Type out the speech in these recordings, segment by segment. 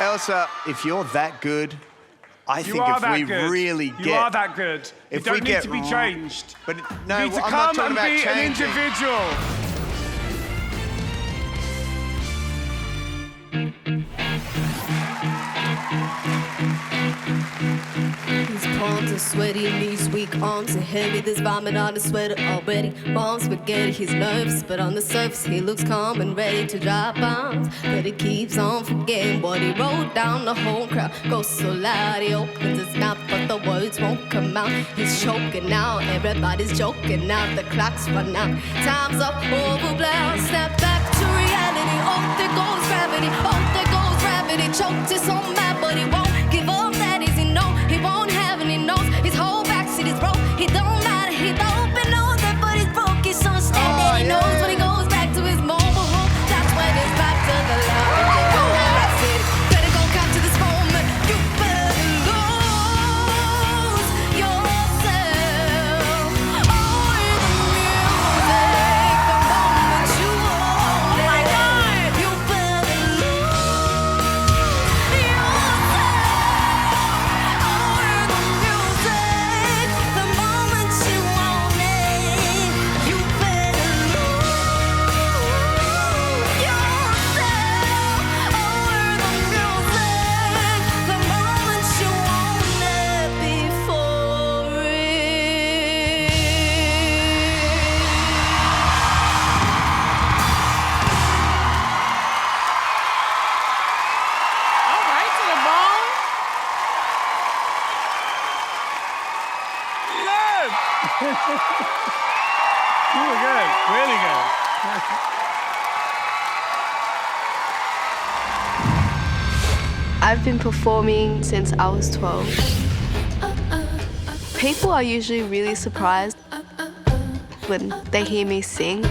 Elsa, if you're that good, I think if we really get... You are that good. You don't need to be changed. But no, you need to I'm come not talking and about be changing. an individual. His palms are sweaty, knees weak, arms are heavy. There's vomit on his sweater already. Mom's spaghetti, he's nervous, but on the surface he looks calm and ready to drop bombs. But he keeps on forgetting what he wrote down. The whole crowd goes so loud, he opens his mouth, but the words won't come out. He's choking now, everybody's joking now. The clock's run out, time's up, overblown. Step back to reality. Oh, there goes gravity. Oh, there goes gravity. Choked is so mad, but he won't give up. That is, he know he won't have any notes. His whole backseat is broke. He don't matter. He don't know that, but he's broke. He's so steady. He knows when he goes back to his mobile home. That's when it's back to the love. Better go capture this moment. You better lose yourself. Oh, in the music, the moment you own it. You better lose You were good, really good. I've been performing since I was 12. People are usually really surprised when they hear me sing.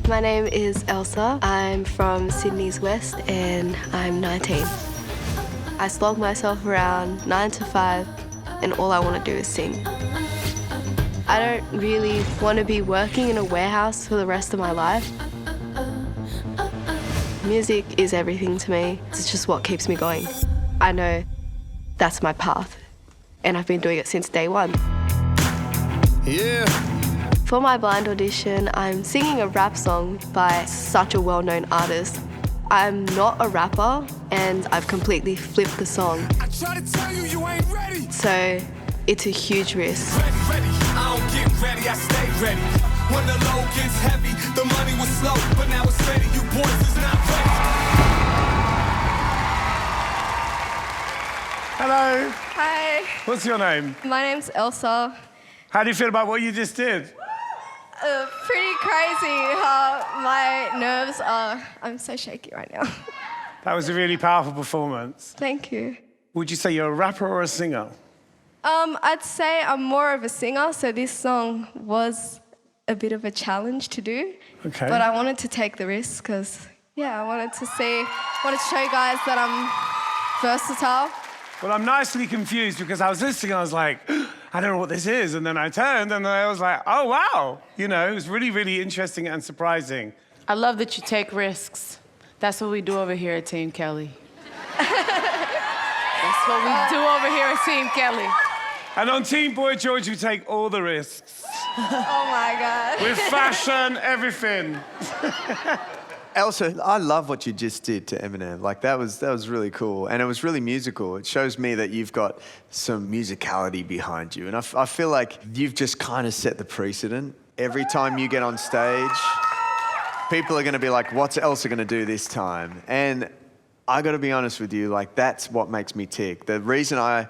My name is Elsa. I'm from Sydney's West and I'm 19. I slog myself around 9 to 5 and all I want to do is sing. I don't really want to be working in a warehouse for the rest of my life. Music is everything to me. It's just what keeps me going. I know that's my path and I've been doing it since day one. Yeah. For my blind audition, I'm singing a rap song by such a well-known artist. I'm not a rapper, and I've completely flipped the song. I try to tell you, you ain't ready. So it's a huge risk. Ready, ready. I don't get ready, I stay ready. When the load gets heavy, the money was slow, but now it's ready. You boys is not ready. Hello. Hi. What's your name? My name's Elsa. How do you feel about what you just did? Pretty crazy how my nerves are. I'm so shaky right now. That was a really powerful performance. Thank you. Would you say you're a rapper or a singer? I'd say I'm more of a singer, so this song was a bit of a challenge to do. Okay. But I wanted to take the risk because, yeah, I wanted to show you guys that I'm versatile. Well, I'm nicely confused because I was listening and I was like, I don't know what this is. And then I turned and I was like, oh, wow. You know, it was really, really interesting and surprising. I love that you take risks. That's what we do over here at Team Kelly. That's what we do over here at Team Kelly. And on Team Boy George, you take all the risks. Oh, my God. With fashion, everything. Elsa, I love what you just did to Eminem. Like, that was really cool. And it was really musical. It shows me that you've got some musicality behind you. And I feel like you've just kind of set the precedent. Every time you get on stage, people are going to be like, what's Elsa going to do this time? And I got to be honest with you, like, that's what makes me tick. The reason I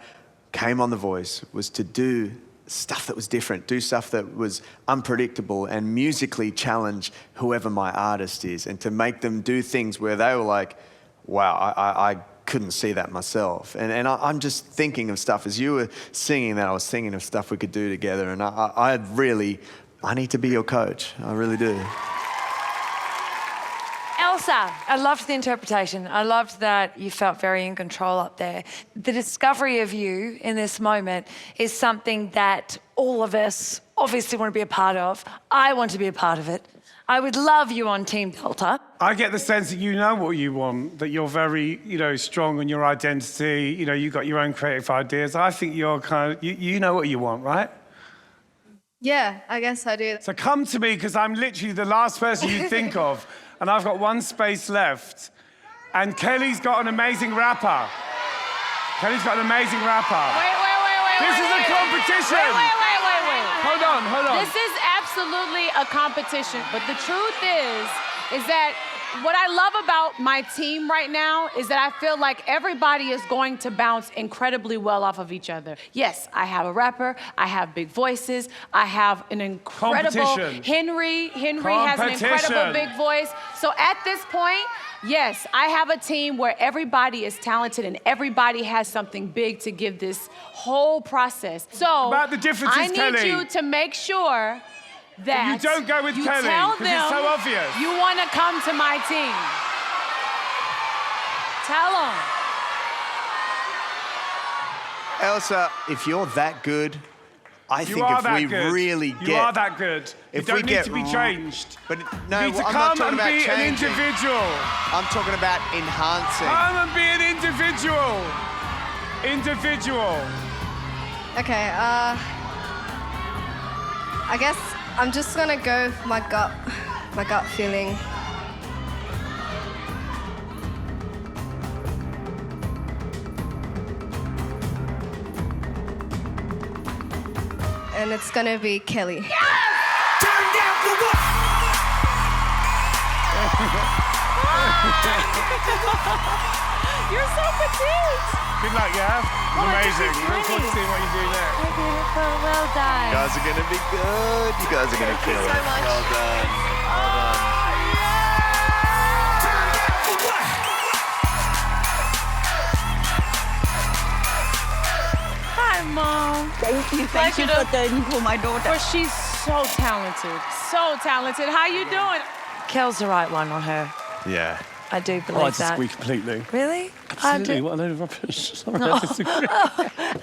came on The Voice was to do stuff that was different, do stuff that was unpredictable and musically challenge whoever my artist is and to make them do things where they were like, wow, I couldn't see that myself. And I'm just thinking of stuff. As you were singing that, I was thinking of stuff we could do together. And I need to be your coach. I really do. Elsa, I loved the interpretation. I loved that you felt very in control up there. The discovery of you in this moment is something that all of us obviously want to be a part of. I want to be a part of it. I would love you on Team Delta. I get the sense that you know what you want, that you're very, strong in your identity. You've got your own creative ideas. I think you're kind of, you know what you want, right? Yeah, I guess I do. So come to me, because I'm literally the last person you think of, and I've got one space left. And Kelly's got an amazing rapper. Kelly's got an amazing rapper. Wait. This is a competition. Wait. Hold on. This is absolutely a competition, but the truth is that what I love about my team right now is that I feel like everybody is going to bounce incredibly well off of each other. Yes, I have a rapper, I have big voices, I have an incredible... Henry has an incredible big voice. So at this point, yes, I have a team where everybody is talented and everybody has something big to give this whole process. So about the differences, I need Kelly. you to make sure that you don't go with you Kelly, tell because them it's so obvious. You want to come to my team. Tell them. Elsa, if you're that good, I think if we really get... You are that good. You If don't we need get to be changed. But no, you need to I'm come not talking and about be an changing. individual. I'm talking about enhancing. Come and be an individual. Individual. Okay, I guess I'm just gonna go with my gut feeling. And it's gonna be Kelly. Turn down for what? You're so petite. Good luck, yeah? Amazing. Look forward to seeing what you do next. Beautiful, well done. You guys are gonna be good. You guys are gonna kill it. so much. Well done. Turn down for what? Hi, Mom. Thank you Pleasure for turning for my daughter. But she's so talented. So talented. How you doing? Kel's the right one on her. Yeah. I do believe that. disagree completely. Really? Absolutely. What a load of rubbish. Sorry, I disagree.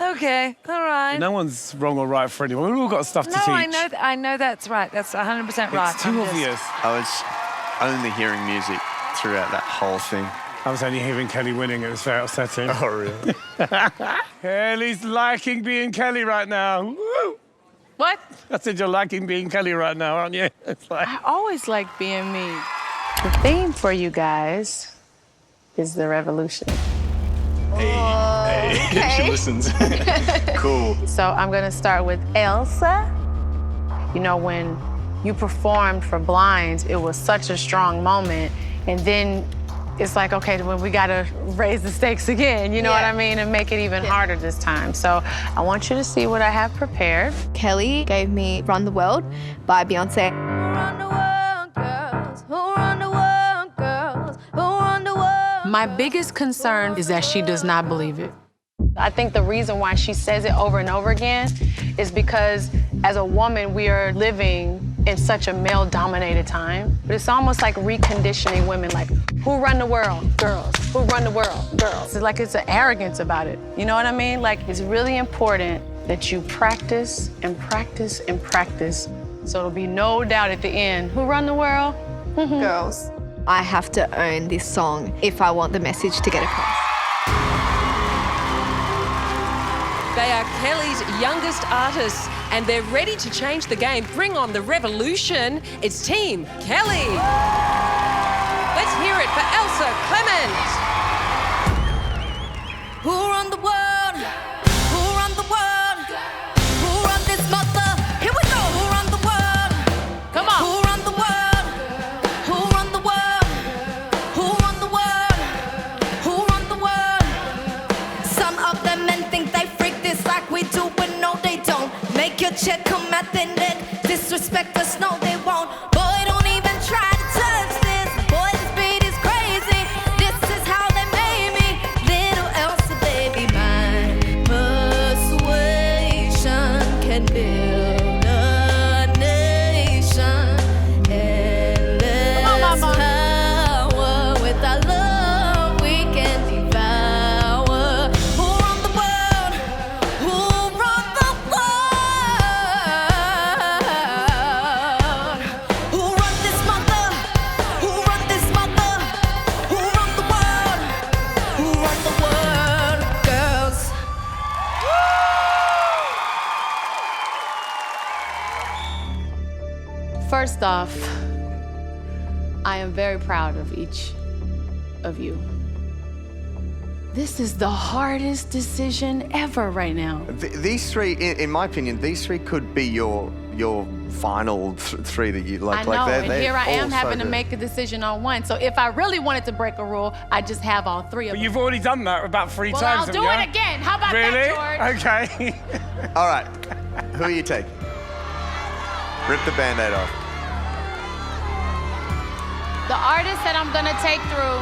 Okay, all right. No one's wrong or right for anyone. We've all got stuff to No, teach. I know that's right. That's 100% right. It's too obvious. I was only hearing music throughout that whole thing. I was only hearing Kelly winning. It was very upsetting. Oh, really? Kelly's liking being Kelly right now. Woo! What? I said you're liking being Kelly right now, aren't you? It's like... I always like being me. The theme for you guys is the revolution. Hey, she listens. Cool. So I'm gonna start with Elsa. When you performed for Blind, it was such a strong moment. And then it's like, okay, when we gotta raise the stakes again, you know what I mean? And make it even harder this time. So I want you to see what I have prepared. Kelly gave me Run the World by Beyoncé. Run the world, girls. Who run the world, girls? Who run the world? My biggest concern is that she does not believe it. I think the reason why she says it over and over again is because as a woman, we are living in such a male-dominated time. But it's almost like reconditioning women, like, who run the world? Girls. Who run the world? Girls. It's like it's an arrogance about it. You know what I mean? Like, it's really important that you practice and practice and practice. So there'll be no doubt at the end, who run the world? Girls. I have to own this song if I want the message to get across. They are Kelly's youngest artists, and they're ready to change the game. Bring on the revolution. It's Team Kelly. Let's hear it for Elsa Clement. Who run the world? Who run the world? Who run this mother? Here we go. Who run the world? Come on. Who run the world? Who run the world? Who run the world? Who run the world? Some of them men think they freak this like we do, but no, they don't. Make your check come at their neck. Disrespect us, no, they won't. Boy, don't even try to touch this. Boy, this beat is crazy. This is how they First off, I am very proud of each of you. This is the hardest decision ever right now. These three, in my opinion, these three could be your final three that you like. I know, like and here I am all having so to make a decision on one. So if I really wanted to break a rule, I'd just have all three of But them. you've already done that about 3 Well, times. I'll do haven't it you? again. How about Really? that, George? Okay. All right, who are you taking? Rip the Band-Aid off. The artist that I'm gonna take through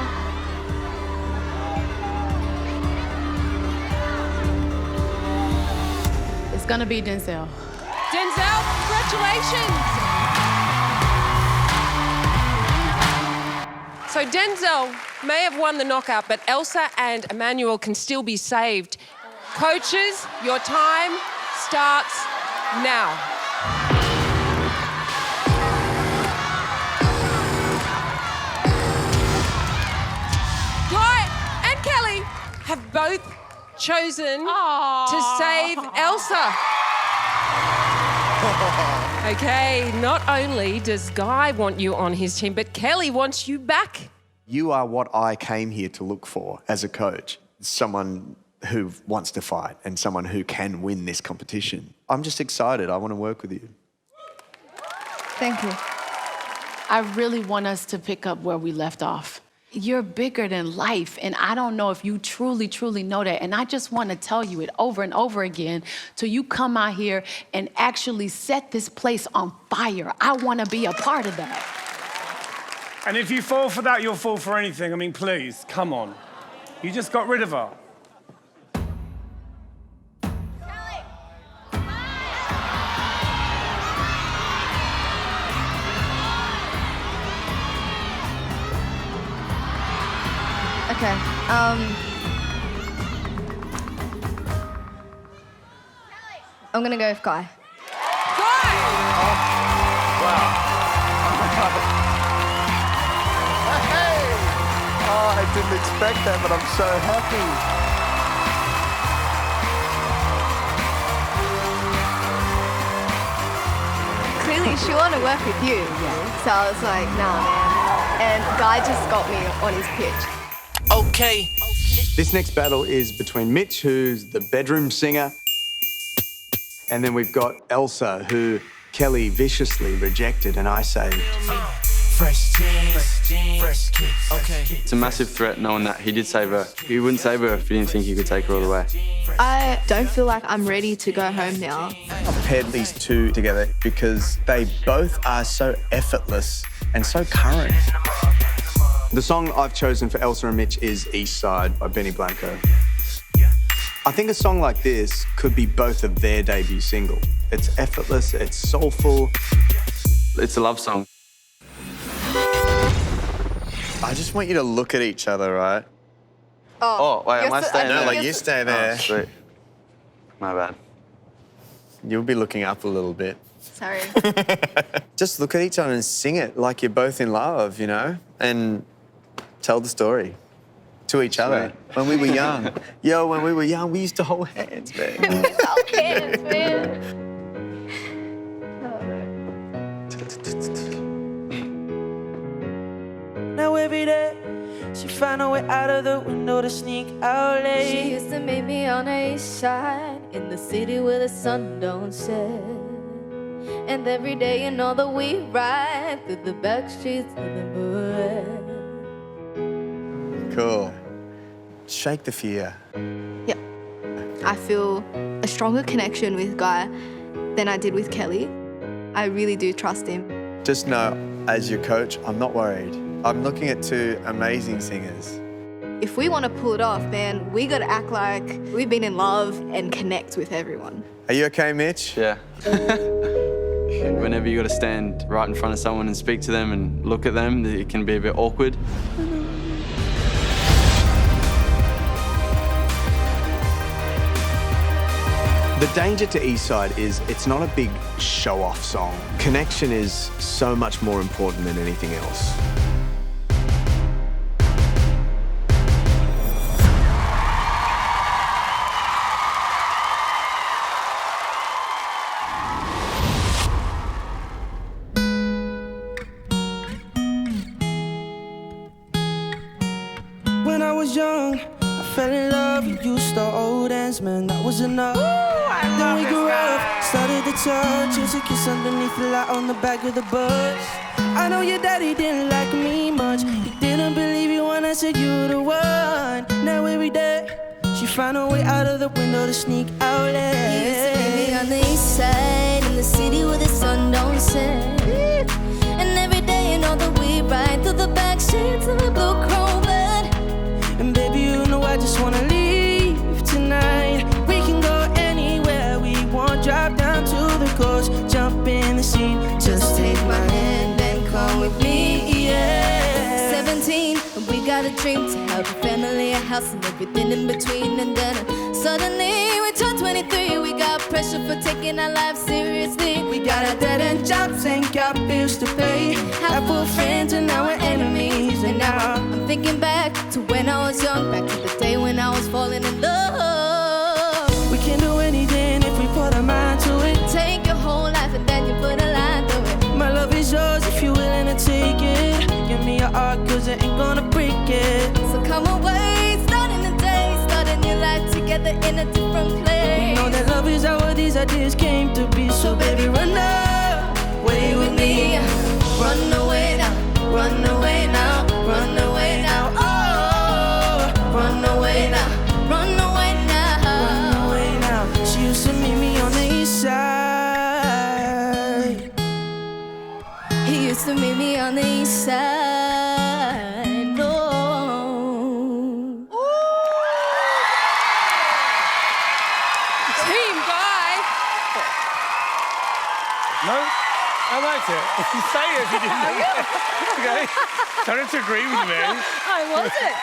is gonna be Denzel. Denzel, congratulations. So Denzel may have won the knockout, but Elsa and Emmanuel can still be saved. Coaches, your time starts now. Guy and Kelly have both chosen to save Elsa. Okay, not only does Guy want you on his team, but Kelly wants you back. You are what I came here to look for as a coach. Someone who wants to fight and someone who can win this competition. I'm just excited. I want to work with you. Thank you. I really want us to pick up where we left off. You're bigger than life, and I don't know if you truly, truly know that. And I just want to tell you it over and over again till you come out here and actually set this place on fire. I want to be a part of that. And if you fall for that, you'll fall for anything. I mean, please, come on. You just got rid of her. Okay. I'm gonna go with Guy. Oh, I didn't expect that, but I'm so happy. Clearly, she wanted to work with you. So I was like, nah, man. And Guy just got me on his pitch. Okay. This next battle is between Mitch, who's the bedroom singer, and then we've got Elsa, who Kelly viciously rejected and I saved. Fresh jeans, fresh kicks. Okay. It's a massive threat knowing that he did save her. He wouldn't save her if he didn't think he could take her all the way. I don't feel like I'm ready to go home now. I've paired these two together because they both are so effortless and so current. The song I've chosen for Elsa and Mitch is Eastside by Blanco. I think a song like this could be both of their debut single. It's effortless, it's soulful. It's a love song. I just want you to look at each other, right? Oh, wait, am I staying No, there? like you stay there. Oh, sweet. My bad. You'll be looking up a little bit. Sorry. Just look at each other and sing it like you're both in love, you know? And tell the story to each other. When we were young. Yo, when we were young, we used to hold hands, man. Okay, man. Now every day, she find a way out of the window to sneak out late. She used to meet me on the east side, in the city where the sun don't set. And every day, you know that we ride through the back streets of the moonlight. Cool. Shake the fear. Yeah. I feel a stronger connection with Guy than I did with Kelly. I really do trust him. Just know, as your coach, I'm not worried. I'm looking at two amazing singers. If we want to pull it off, man, we got to act like we've been in love and connect with everyone. Are you okay, Mitch? Yeah. Whenever you got to stand right in front of someone and speak to them and look at them, it can be a bit awkward. The danger to Eastside is it's not a big show-off song. Connection is so much more important than anything else. was young, I fell in love with you, start old ends, man, that was enough. Then we grew up, started to touch, used to kiss underneath the light on the back of the bus. I know your daddy didn't like me much. He didn't believe you when I said you were the one. Now every day, she found her way out of the window to sneak out there. You used to meet me on the east side, in the city where the sun don't set. And every day you know that we ride through the back streets of a blue chrome blood. And baby, you know I just wanna leave tonight. We can go anywhere we want, drive down to the coast, jump in the seat. Just take my hand and come with me, yeah. 17, and we got a dream to have a family, a house, and everything in between. And then suddenly we turned 23. We got pressure for taking our lives seriously. We got our dead-end jobs and got bills to pay. Half were friends and now we're enemies. And now I'm thinking back to when I was young, back to the day when I was falling in love. we can do anything if we put our mind to it. Take your whole life and then you put a line through it. My love is yours if you're willing to take it. Give me your heart, cause I ain't gonna break it. So come away, starting the day, starting your life together in a different place. We know that love is how these ideas came to be. So baby, run away with me. Run away now, run away now, run away now. Oh, run away now, run away now. Run away now. She used to meet me on the east side. He used to meet me on the east side. No. Team Guy. No? I liked it. You say it if you didn't know it. Okay? Don't have to agree with me. I was it.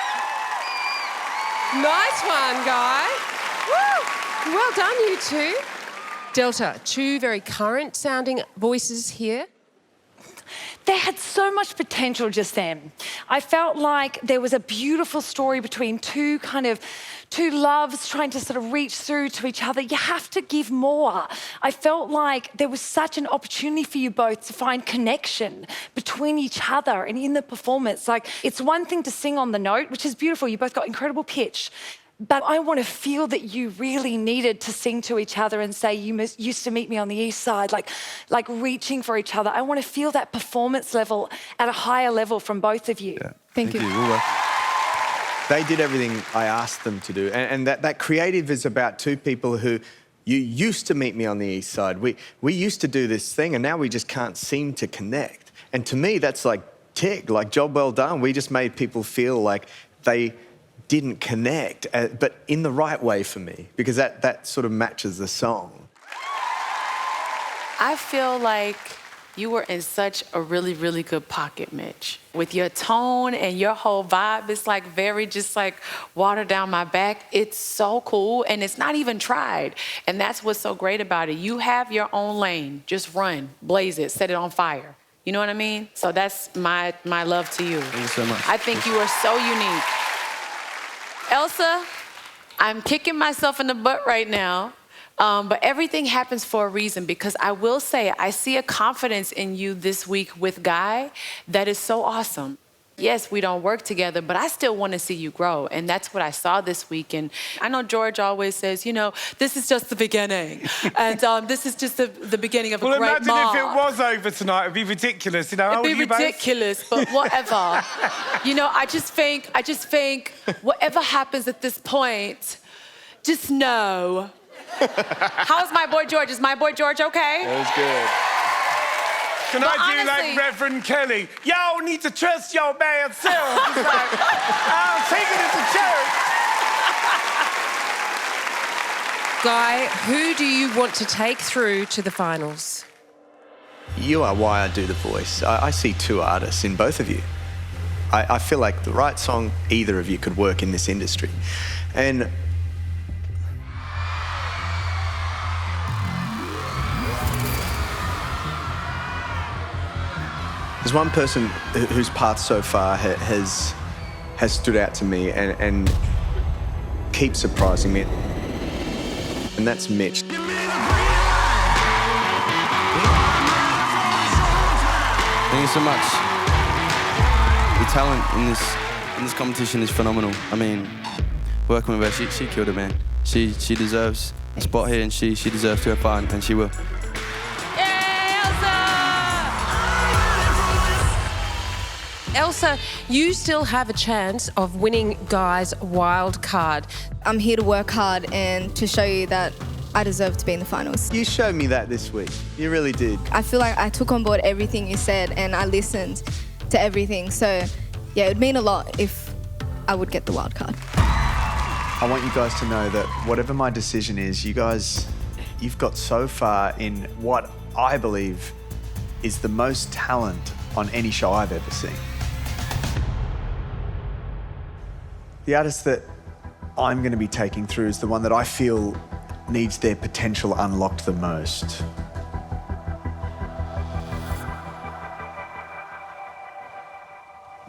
Nice one, Guy. Woo! Well done, you two. Delta, two very current sounding voices here. They had so much potential just then. I felt like there was a beautiful story between two loves trying to sort of reach through to each other. You have to give more. I felt like there was such an opportunity for you both to find connection between each other and in the performance. Like, it's one thing to sing on the note, which is beautiful. You both got incredible pitch. But I want to feel that you really needed to sing to each other and say, you used to meet me on the east side, like reaching for each other. I want to feel that performance level at a higher level from both of you. Yeah. Thank you. They did everything I asked them to do. And that creative is about two people who you used to meet me on the east side. We used to do this thing and now we just can't seem to connect. And to me, that's like tick, like job well done. We just made people feel like they didn't connect, but in the right way for me, because that sort of matches the song. I feel like you were in such a really, really good pocket, Mitch. With your tone and your whole vibe, it's like very just like water down my back. It's so cool, and it's not even tried. And that's what's so great about it. You have your own lane. Just run, blaze it, set it on fire. You know what I mean? So that's my love to you. Thank you so much. I think you are so unique. Elsa, I'm kicking myself in the butt right now, but everything happens for a reason, because I will say I see a confidence in you this week with Guy that is so awesome. Yes, we don't work together, but I still want to see you grow, and that's what I saw this week. And I know George always says, you know, this is just the beginning, and this is just the beginning of a great mark. Well, imagine if it was over tonight, it'd be ridiculous, you know. It'd be ridiculous, but whatever. You know, I just think whatever happens at this point, just know. How's my boy George? Is my boy George okay? That was good. Can I do like Reverend Kelly? Y'all need to trust your bad self. It's like, I'll take it to church. Guy, who do you want to take through to the finals? You are why I do the voice. I see two artists in both of you. I feel like the right song, either of you could work in this industry. And there's one person whose path so far has stood out to me and keeps surprising me, and that's Mitch. Thank you so much. The talent in this in this competition is phenomenal. I mean, working with her, she killed it, man. She deserves a spot here, and she deserves to go far, and she will. Elsa, you still have a chance of winning Guy's wild card. I'm here to work hard and to show you that I deserve to be in the finals. You showed me that this week. You really did. I feel like I took on board everything you said and I listened to everything. So, yeah, it would mean a lot if I would get the wild card. I want you guys to know that whatever my decision is, you've got so far in what I believe is the most talent on any show I've ever seen. The artist that I'm going to be taking through is the one that I feel needs their potential unlocked the most.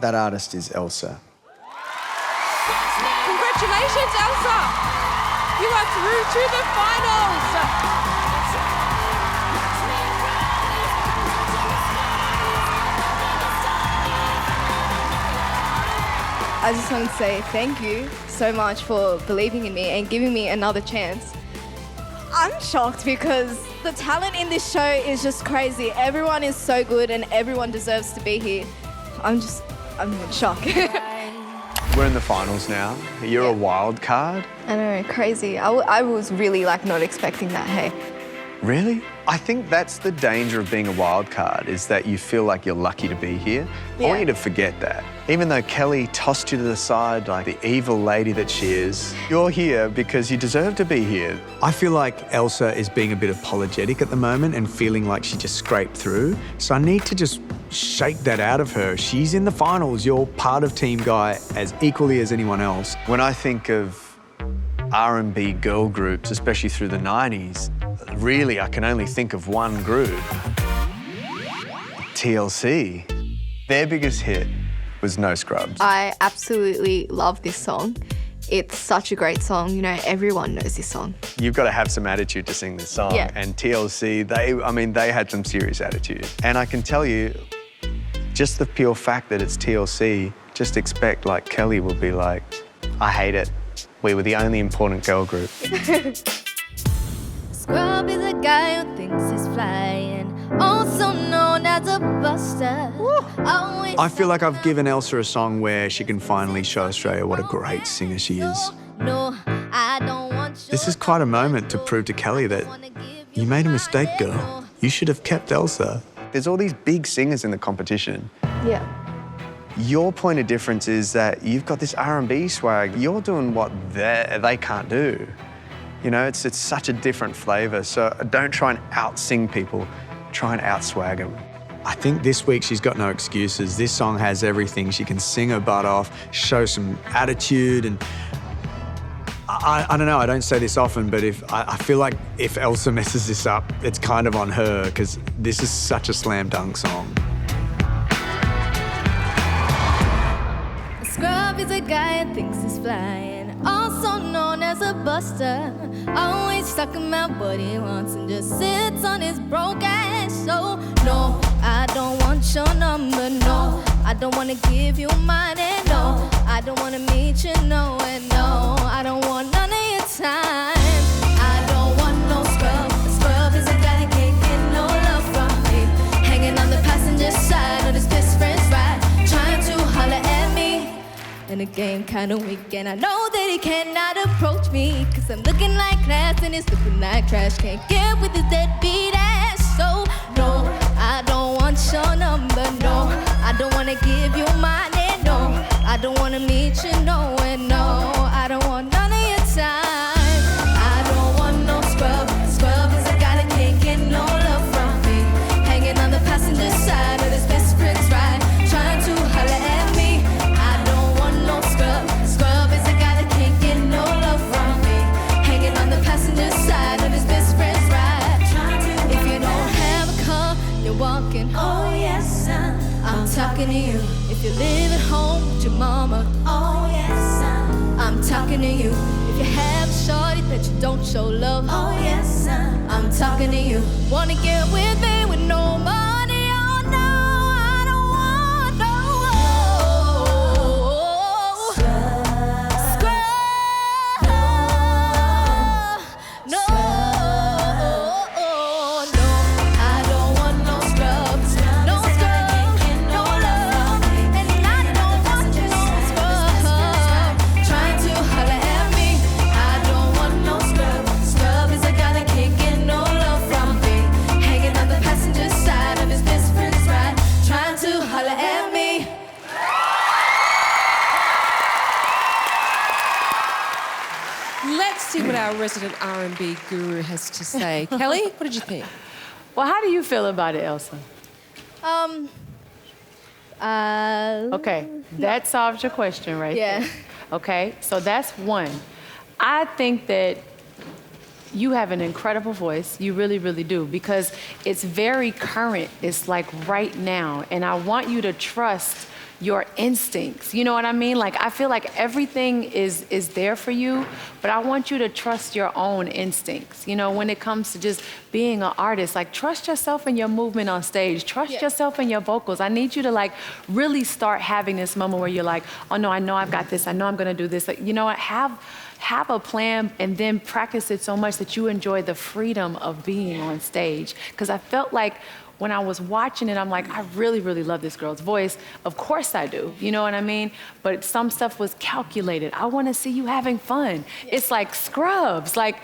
That artist is Elsa. Congratulations, Elsa! You are through to the finals! I just want to say thank you so much for believing in me and giving me another chance. I'm shocked because the talent in this show is just crazy. Everyone is so good and everyone deserves to be here. I'm in shock. We're in the finals now. You're a wild card. I know, crazy. I was really not expecting that, hey. Really? I think that's the danger of being a wild card, is that you feel like you're lucky to be here. Yeah. I want you to forget that. Even though Kelly tossed you to the side like the evil lady that she is, you're here because you deserve to be here. I feel like Elsa is being a bit apologetic at the moment and feeling like she just scraped through. So I need to just shake that out of her. She's in the finals. You're part of Team Guy as equally as anyone else. When I think of R&B girl groups, especially through the 90s, really I can only think of one group, TLC. Their biggest hit was No Scrubs. I absolutely love this song. It's such a great song. You know, everyone knows this song. You've got to have some attitude to sing this song. Yeah. And TLC, they had some serious attitude. And I can tell you, just the pure fact that it's TLC, just expect like Kelly will be like, I hate it. We were the only important girl group. Scrub is a guy who thinks he's flying, also known as a buster. I feel like I've given Elsa a song where she can finally show Australia what a great singer she is. No, I don't want This is quite a moment to prove to Kelly that you made a mistake, girl. You should have kept Elsa. There's all these big singers in the competition. Yeah. Your point of difference is that you've got this R&B swag. You're doing what they can't do. You know, it's such a different flavour, so don't try and out-sing people. Try and out-swag them. I think this week she's got no excuses. This song has everything. She can sing her butt off, show some attitude, and I don't know, I don't say this often, but I feel like if Elsa messes this up, it's kind of on her, because this is such a slam dunk song. Scrub is a guy who thinks he's flying, also known as a buster. Always talking about what he wants and just sits on his broke ass. So, no, I don't want your number, no. I don't want to give you mine, and no. I don't want to meet you, no, and no. I don't want none of your time. I don't want no scrub. A scrub is a guy that can't get no love from me. Hanging on the passenger side of his best friend's ride, trying to holler at me. And the game kinda weak, and I know that he cannot approach me, cause I'm looking like class and it's looking like trash. Can't get with his deadbeat ass. So no, I don't want your number, no. I don't wanna give you mine, and no. I don't wanna meet you, no, and no. I don't want none of your time. I don't want no scrub. Scrub is a guy that can't get no love from me. Hanging on the passenger side of his best friend's ride, trying to holler at me. I don't want no scrub. Scrub is a guy that can't get no love from me. Hanging on the passenger side of his best friend's ride. If you don't have a car, you're walking. Oh yes, son. I'm talking to you. If you live at home with your mama. Oh yes, son. I'm talking to you. If you have a shorty that you don't show love. Oh yes, son. I'm talking to you. Wanna get with me with no money? Oh no, I don't want no. holla at me. Let's see what our resident R&B guru has to say. Kelly, what did you think? Well, how do you feel about it, Elsa? Okay, that solves your question right there. Okay, so that's one. I think that you have an incredible voice. You really, really do, because it's very current. It's like right now. And I want you to trust your instincts. You know what I mean? Like, I feel like everything is there for you, but I want you to trust your own instincts. You know, when it comes to just being an artist, like, trust yourself in your movement on stage. Trust yourself in your vocals. I need you to, like, really start having this moment where you're like, oh no, I know I've got this. I know I'm gonna do this. Like, you know what? Have a plan and then practice it so much that you enjoy the freedom of being on stage. Because I felt like when I was watching it, I'm like, I really, really love this girl's voice. Of course I do, you know what I mean? But some stuff was calculated. I wanna see you having fun. It's like Scrubs. Like,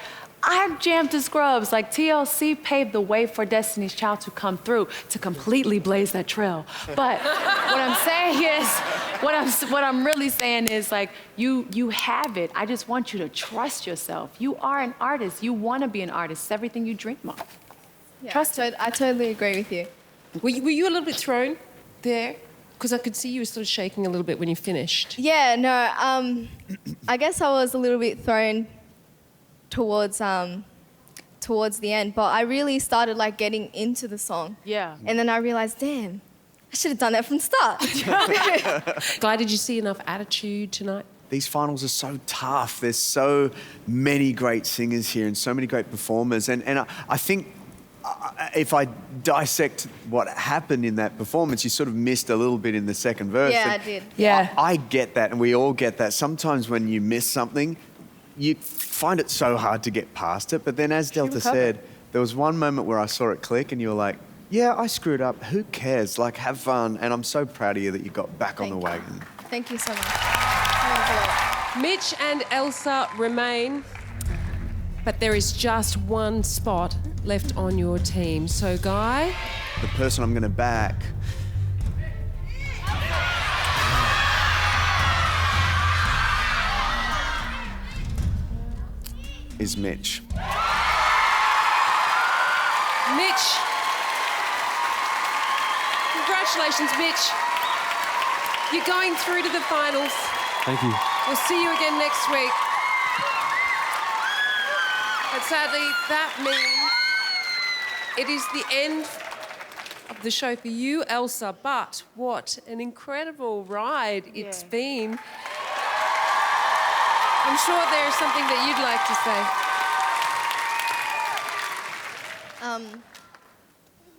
I jammed to Scrubs. Like, TLC paved the way for Destiny's Child to come through, to completely blaze that trail. But what I'm saying is, what I'm really saying is, like, you have it. I just want you to trust yourself. You are an artist. You wanna be an artist. It's everything you dream of. Yeah, Trust it. I totally agree with you. Were you a little bit thrown there? Because I could see you were sort of shaking a little bit when you finished. Yeah, no, I guess I was a little bit thrown towards the end, but I really started like getting into the song. Yeah. And then I realized, damn, I should have done that from the start. Guy, did you see enough attitude tonight? These finals are so tough. There's so many great singers here and so many great performers. And I think if I dissect what happened in that performance, you sort of missed a little bit in the second verse. Yeah, And I did. Yeah. I get that, and we all get that. Sometimes when you miss something, you find it so hard to get past it. But then, as Delta said, there was one moment where I saw it click, and you were like, yeah, I screwed up. Who cares? Like, have fun. And I'm so proud of you that you got back on the wagon. Thank you so much. That means a lot. Mitch and Elsa remain, but there is just one spot left on your team. So, Guy? The person I'm going to back is Mitch. Mitch. Congratulations, Mitch. You're going through to the finals. Thank you. We'll see you again next week. But sadly, that means it is the end of the show for you, Elsa. But what an incredible ride it's been. I'm sure there's something that you'd like to say.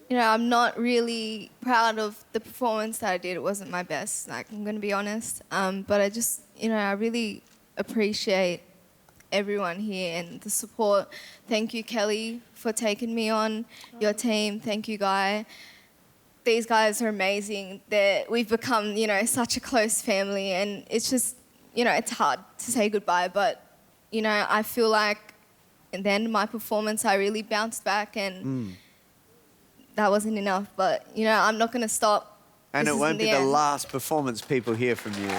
You know, I'm not really proud of the performance that I did. It wasn't my best, like, I'm gonna be honest. But I just, you know, I really appreciate everyone here and the support. Thank you, Kelly, for taking me on your team. Thank you, Guy. These guys are amazing. We've become, you know, such a close family, and it's just, you know, it's hard to say goodbye, but, you know, I feel like at the end of my performance, I really bounced back, and that wasn't enough, but, you know, I'm not gonna stop. And This it isn't won't be the end. last performance people hear from you.